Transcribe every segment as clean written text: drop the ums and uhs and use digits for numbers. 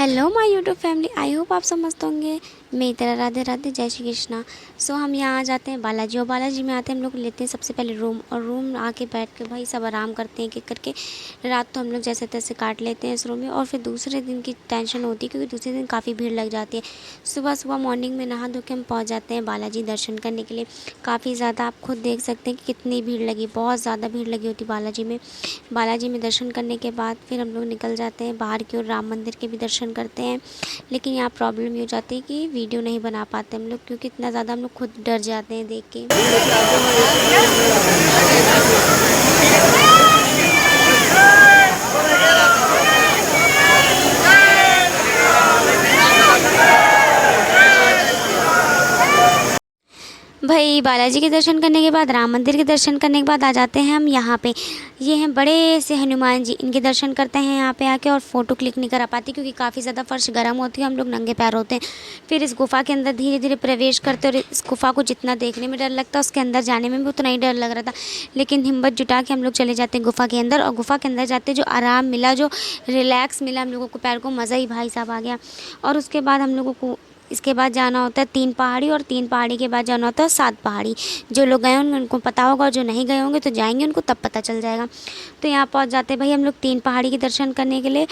Hello my YouTube family, I hope आप सब मस्त होंगे। मेरी तरह राधे राधे, जय श्री कृष्णा। सो हम यहाँ आ जाते हैं बालाजी, और बालाजी में आते हैं हम लोग लेते हैं सबसे पहले रूम, और रूम आके बैठ के भाई सब आराम करते हैं एक एक करके। रात तो हम लोग जैसे तैसे काट लेते हैं इस रूम में, और फिर दूसरे दिन की टेंशन होती है क्योंकि दूसरे दिन काफ़ी भीड़ लग जाती है। सुबह सुबह मॉर्निंग में नहा धो के हम पहुँच जाते हैं बालाजी दर्शन करने के लिए। काफ़ी ज़्यादा आप खुद देख सकते हैं कि कितनी भीड़ लगी, बहुत ज़्यादा भीड़ लगी होती बालाजी में। बालाजी में दर्शन करने के बाद फिर हम लोग निकल जाते हैं बाहर की ओर, राम मंदिर के भी दर्शन करते हैं। लेकिन यहाँ प्रॉब्लम ये हो जाती है कि वीडियो नहीं बना पाते हम लोग, क्योंकि इतना ज़्यादा हम लोग खुद डर जाते हैं देख के। भाई बालाजी के दर्शन करने के बाद, राम मंदिर के दर्शन करने के बाद आ जाते हैं हम यहाँ पे। ये हैं बड़े से हनुमान जी, इनके दर्शन करते हैं यहाँ पे आके। और फ़ोटो क्लिक नहीं करा पाती क्योंकि काफ़ी ज़्यादा फर्श गर्म होती है, हम लोग नंगे पैर होते हैं। फिर इस गुफ़ा के अंदर धीरे धीरे प्रवेश करते, और इस गुफ़ा को जितना देखने में डर लगता है उसके अंदर जाने में भी उतना ही डर लग रहा था। लेकिन हिम्मत जुटा के हम लोग चले जाते हैं गुफ़ा के अंदर, और गुफ़ा के अंदर जाते जो आराम मिला, जो रिलैक्स मिला हम लोगों को, पैर को मज़ा ही भाई साहब आ गया। और उसके बाद हम लोगों को इसके बाद जाना होता है 3 पहाड़ी, और 3 पहाड़ी के बाद जाना होता है 7 पहाड़ी। जो लोग गए होंगे उनको पता होगा, और जो नहीं गए होंगे तो जाएंगे उनको तब पता चल जाएगा। तो यहाँ पहुँच जाते हैं भाई हम लोग 3 पहाड़ी के दर्शन करने के लिए।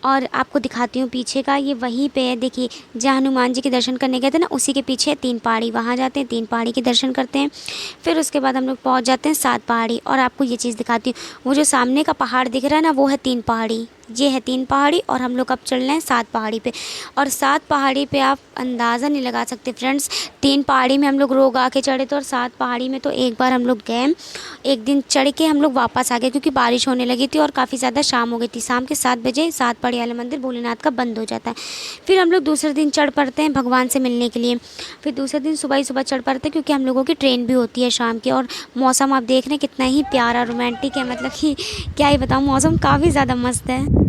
और आपको दिखाती हूँ पीछे का, ये वहीं पे है, देखिए जहाँ हनुमान जी के दर्शन करने गए थे ना, उसी के पीछे 3 पहाड़ी, वहाँ जाते हैं 3 पहाड़ी के दर्शन करते हैं। फिर उसके बाद हम लोग पहुँच जाते हैं 7 पहाड़ी। और आपको ये चीज़ दिखाती हूँ, वो जो सामने का पहाड़ दिख रहा है ना, वो है 3 पहाड़ी। ये है 3 पहाड़ी, और हम लोग अब चल रहे हैं 7 पहाड़ी पे। और 7 पहाड़ी पे आप अंदाज़ा नहीं लगा सकते फ्रेंड्स। 3 पहाड़ी में हम लोग रोग आके चढ़े थे, और 7 पहाड़ी में तो एक बार हम लोग गए, एक दिन चढ़ के हम लोग वापस आ गए क्योंकि बारिश होने लगी थी और काफ़ी ज़्यादा शाम हो गई थी। शाम के 7 बजे 7 पहाड़ी वाला मंदिर भोलेनाथ का बंद हो जाता है। फिर हम लोग दूसरे दिन चढ़ पड़ते हैं भगवान से मिलने के लिए। फिर दूसरे दिन सुबह ही सुबह चढ़ पड़ते हैं क्योंकि हम लोगों की ट्रेन भी होती है शाम की। और मौसम आप देख रहे हैं कितना ही प्यारा रोमांटिक है, मतलब कि क्या ही बताऊँ, मौसम काफ़ी ज़्यादा मस्त है।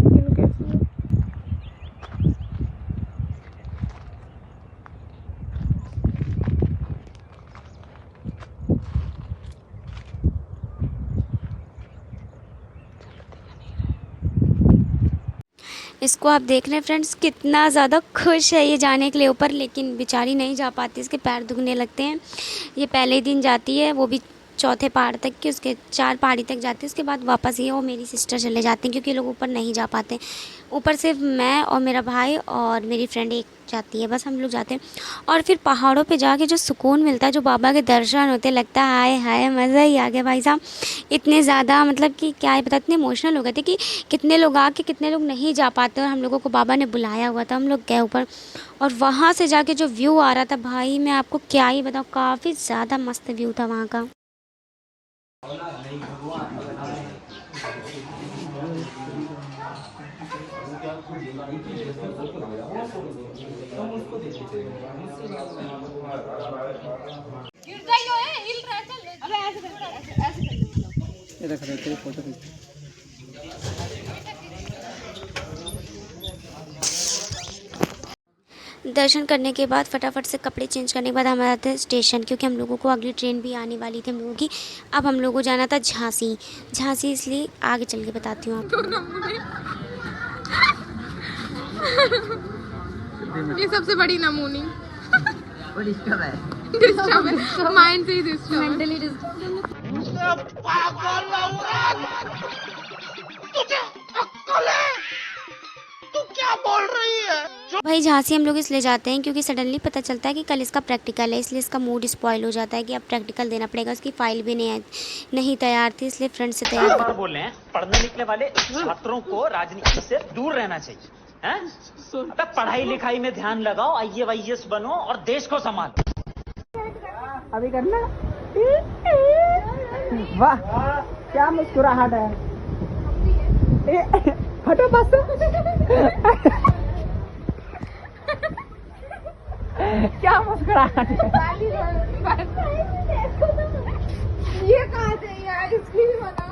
इसको आप देख रहे हैं फ्रेंड्स, कितना ज़्यादा खुश है ये जाने के लिए ऊपर, लेकिन बेचारी नहीं जा पाती, इसके पैर दुखने लगते हैं। ये पहले ही दिन जाती है, वो भी चौथे पहाड़ तक की, उसके 4 पहाड़ी तक जाती है। उसके बाद वापस ये और मेरी सिस्टर चले जाते हैं क्योंकि ये लोग ऊपर नहीं जा पाते। ऊपर सिर्फ मैं और मेरा भाई और मेरी फ्रेंड एक जाती है, बस हम लोग जाते हैं। और फिर पहाड़ों पे जाके जो सुकून मिलता है, जो बाबा के दर्शन होते, लगता है हाय हाय मज़ा ही आ गया भाई साहब। इतने ज़्यादा मतलब कि क्या है पता, इतने इमोशनल हो गए थे कि कितने लोग आके कितने लोग नहीं जा पाते, और हम लोगों को बाबा ने बुलाया हुआ था, हम लोग गए ऊपर। और वहाँ से जाके जो व्यू आ रहा था भाई, मैं आपको क्या ही बताऊँ, काफ़ी ज़्यादा मस्त व्यू था वहाँ का। दर्शन करने के बाद फटाफट से कपड़े चेंज करने के बाद हम आते हैं स्टेशन, क्योंकि हम लोगों को अगली ट्रेन भी आने वाली थी हम लोगों की। अब हम लोगों को जाना था झांसी। झांसी इसलिए आगे चल के बताती हूँ आपको। ये सबसे बड़ी नमूनी डिस्टर्ब है, माइंड से ही डिस्टर्ब, मेंटली भाई झांसी हम लोग इसलिए जाते हैं क्योंकि सडनली पता चलता है कि कल इसका प्रैक्टिकल है, इसलिए इसका मूड स्पॉइल हो जाता है कि अब प्रैक्टिकल देना पड़ेगा। उसकी फाइल भी नहीं तैयार थी, इसलिए फ्रेंड से तैयार बोल रहे हैं। पढ़ने निकले वाले छात्रों को राजनीति से दूर रहना चाहिए, हैं? अबे पढ़ाई लिखाई में ध्यान लगाओ, IAS बनो और देश को संभालो। अभी करना। वाह क्या मुस्कुराहट है, हटो बस। क्या मुस्कुराहट है, ये कहाँ से यार, इसकी भी बनाओ।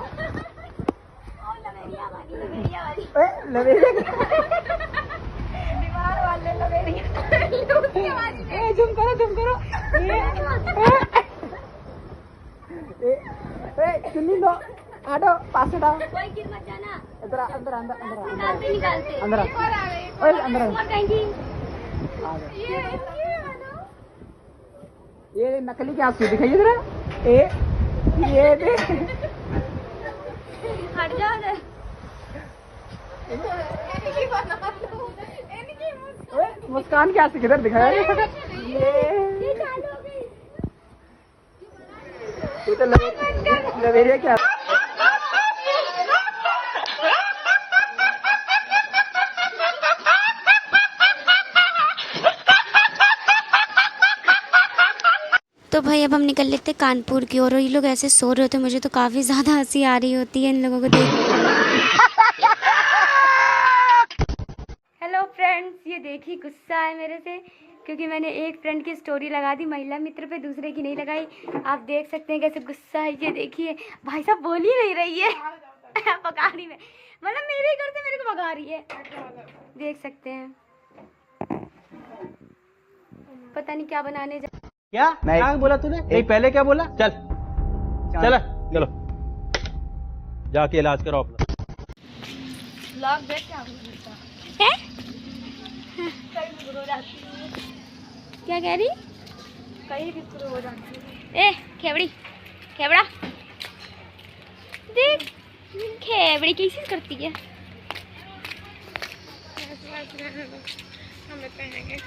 दीवार वाले झुम करो सुनी लो, हटो पास हटाओ कोई गिर मत जाना। इधर अंदर अंदर अंदर निकालते निकालते अंदर और आ गई। ओए अंदर ऊपर कहेंगी। आ गए। ये वाला। ये नकली क्या आंसू दिखाइए जरा ये दे हट जाओ उधर। इनकी बना लो। इनकी ओए मुस्कान क्या किधर दिखाया ये ये चालू हो गई। ये तो लवेरिया क्या तो भाई अब हम निकल लेते कानपुर की ओर और ये लोग ऐसे सो रहे होते, मुझे तो काफ़ी ज़्यादा हंसी आ रही होती है इन लोगों को देख। हेलो फ्रेंड्स, ये देखिए गुस्सा है मेरे से क्योंकि मैंने एक फ्रेंड की स्टोरी लगा दी महिला मित्र पे, दूसरे की नहीं लगाई। आप देख सकते हैं कैसे गुस्सा है। ये देखिए भाई साहब बोल ही नहीं रही है पका रही में, मतलब मेरे घर से मेरे को भगा रही है, देख सकते हैं। पता नहीं क्या बनाने जा। क्या बोला तूने? नहीं पहले क्या बोला? चल चलो जाके इलाज करो अपना। है? क्या कह रही? कहीं भी शुरू हो जाती है। ए खेबड़ा देख, खेबड़ी कैसे करती है। हमें पहनेंगे।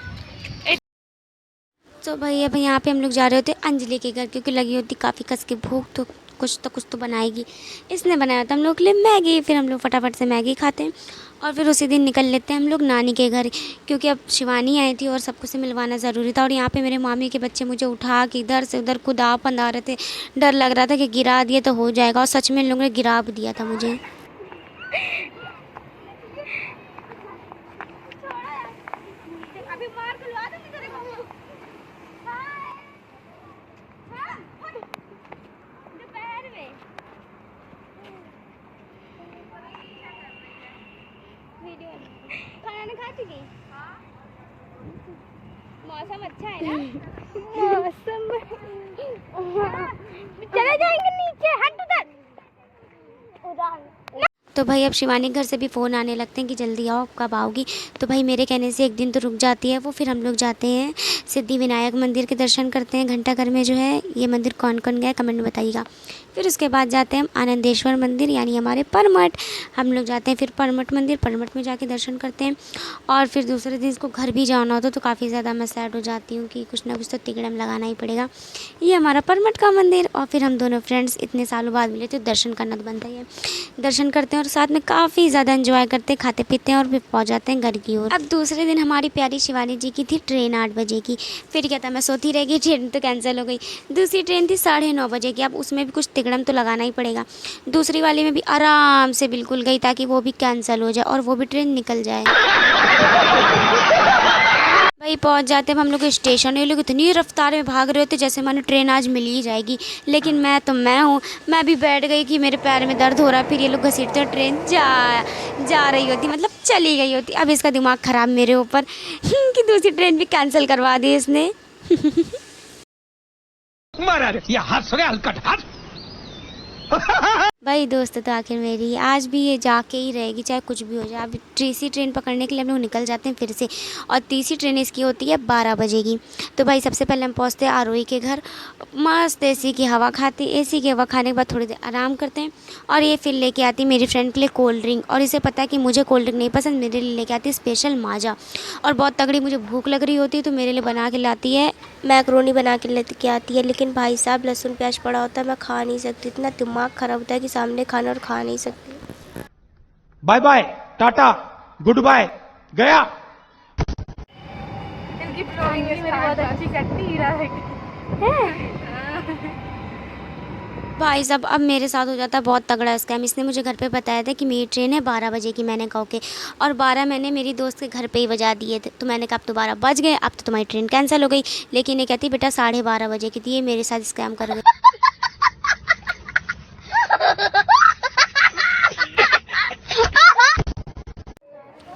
तो भाई अब यहाँ पे हम लोग जा रहे होते अंजलि के घर क्योंकि लगी होती काफ़ी कस की भूख, तो कुछ तो बनाएगी। इसने बनाया था हम लोग के लिए मैगी, फिर हम लोग फटाफट से मैगी खाते हैं और फिर उसी दिन निकल लेते हैं हम लोग नानी के घर क्योंकि अब शिवानी आई थी और सबको से मिलवाना ज़रूरी था। और यहाँ पे मेरे मामी के बच्चे मुझे उठा के इधर से उधर कुदा पंदा रहे थे, डर लग रहा था कि गिरा दिए तो हो जाएगा, और सच में इन लोगों ने गिरा भी दिया था मुझे। अभी मार खुलवा दूंगी तेरे को। दोपहर में खाना नहीं खा चुकी? मौसम अच्छा है ना? मौसम चले जाएंगे नीचे, हट उधर। तो भाई अब शिवानी घर से भी फ़ोन आने लगते हैं कि जल्दी आओ, कब आओगी। तो भाई मेरे कहने से एक दिन तो रुक जाती है वो। फिर हम लोग जाते हैं सिद्धि विनायक मंदिर के दर्शन करते हैं। घंटाघर में जो है ये मंदिर कौन कौन गया कमेंट में बताइएगा। फिर उसके बाद जाते हैं हम आनंदेश्वर मंदिर यानी हमारे परमठ। हम लोग जाते हैं फिर परमठ मंदिर, परमठ में जाके दर्शन करते हैं। और फिर दूसरे दिन इसको घर भी जाना होता तो काफ़ी ज़्यादा मैं सैड हो जाती हूँ कि कुछ ना कुछ तो तिकड़म लगाना ही पड़ेगा। ये हमारा परमठ का मंदिर। और फिर हम दोनों फ्रेंड्स इतने सालों बाद मिले तो दर्शन करना तो बनता ही है। दर्शन करते हैं और साथ में काफ़ी ज़्यादा एंजॉय करते हैं, खाते पीते हैं और फिर पहुँच जाते हैं घर की ओर। अब दूसरे दिन हमारी प्यारी शिवानी जी की थी ट्रेन 8 बजे की। फिर क्या था, मैं सोती रह गई, ट्रेन तो कैंसिल हो गई। दूसरी ट्रेन थी 9:30 बजे की। अब उसमें भी कुछ तिकड़म तो लगाना ही पड़ेगा। दूसरी वाली में भी आराम से बिल्कुल गई ताकि वो भी कैंसिल हो जाए और वो भी ट्रेन निकल जाए। भाई पहुंच जाते हैं हम लोग स्टेशन। ये लोग इतनी रफ्तार में भाग रहे होते जैसे मानो ट्रेन आज मिल ही जाएगी, लेकिन मैं हूँ, मैं भी बैठ गई कि मेरे पैर में दर्द हो रहा है। फिर ये लोग घसीटते हैं, ट्रेन जा रही होती, मतलब चली गई होती। अब इसका दिमाग ख़राब मेरे ऊपर कि दूसरी ट्रेन भी कैंसिल करवा दी इसने। भाई दोस्त तो आखिर मेरी आज भी ये जाके ही रहेगी चाहे कुछ भी हो जाए। अब तीसरी ट्रेन पकड़ने के लिए हम लोग निकल जाते हैं फिर से, और तीसरी ट्रेन इसकी होती है 12 बजे की। तो भाई सबसे पहले हम पहुंचते हैं आरोही के घर, मस्त एसी की हवा खाते, एसी की हवा खाने के बाद थोड़ी देर आराम करते हैं। और ये फिर लेके आती मेरी फ्रेंड के लिए कोल्ड ड्रिंक, और इसे पता है कि मुझे कोल्ड ड्रिंक नहीं पसंद, मेरे लिए लेके आती है स्पेशल माजा। और बहुत तगड़ी मुझे भूख लग रही होती है तो मेरे लिए बना के लाती है मैक्रोनी बना के लेके आती है। लेकिन भाई साहब लहसुन प्याज पड़ा होता है, मैं खा नहीं सकती, इतना दिमाग ख़राब होता है कि सामने खाना और खा नहीं सकती। Bye bye, tata, goodbye, गया। इनकी ड्राइंग मेरी बहुत अच्छी करती है। भाई साहब अब मेरे साथ हो जाता है बहुत तगड़ा स्कैम। इसने मुझे घर पे बताया था कि मेरी ट्रेन है 12 बजे की, मैंने कहा ओके, और 12 मैंने मेरी दोस्त के घर पे ही बजा दिए थे। तो मैंने कहा अब तो 12 बज गए, अब तो तुम्हारी ट्रेन कैंसिल हो गई। लेकिन ये कहती बेटा 12:30 बजे की थी, ये मेरे साथ स्कैम कर गई।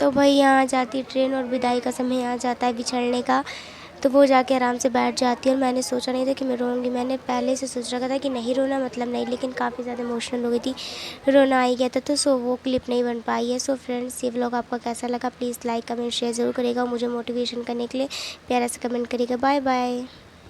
तो भाई यहाँ जाती ट्रेन और विदाई का समय आ जाता है बिछड़ने का। तो वो जाके आराम से बैठ जाती है और मैंने सोचा नहीं था कि मैं रोऊंगी। मैंने पहले से सोच रखा था कि नहीं रोना मतलब नहीं, लेकिन काफ़ी ज़्यादा इमोशनल हो गई थी, रोना आ ही गया था, तो सो वो क्लिप नहीं बन पाई है। सो फ्रेंड्स, ये व्लॉग आपका कैसा लगा प्लीज़ लाइक कमेंट शेयर ज़रूर करिएगा और मुझे मोटिवेशन करने के लिए प्यारा सा कमेंट करिएगा। Bye bye.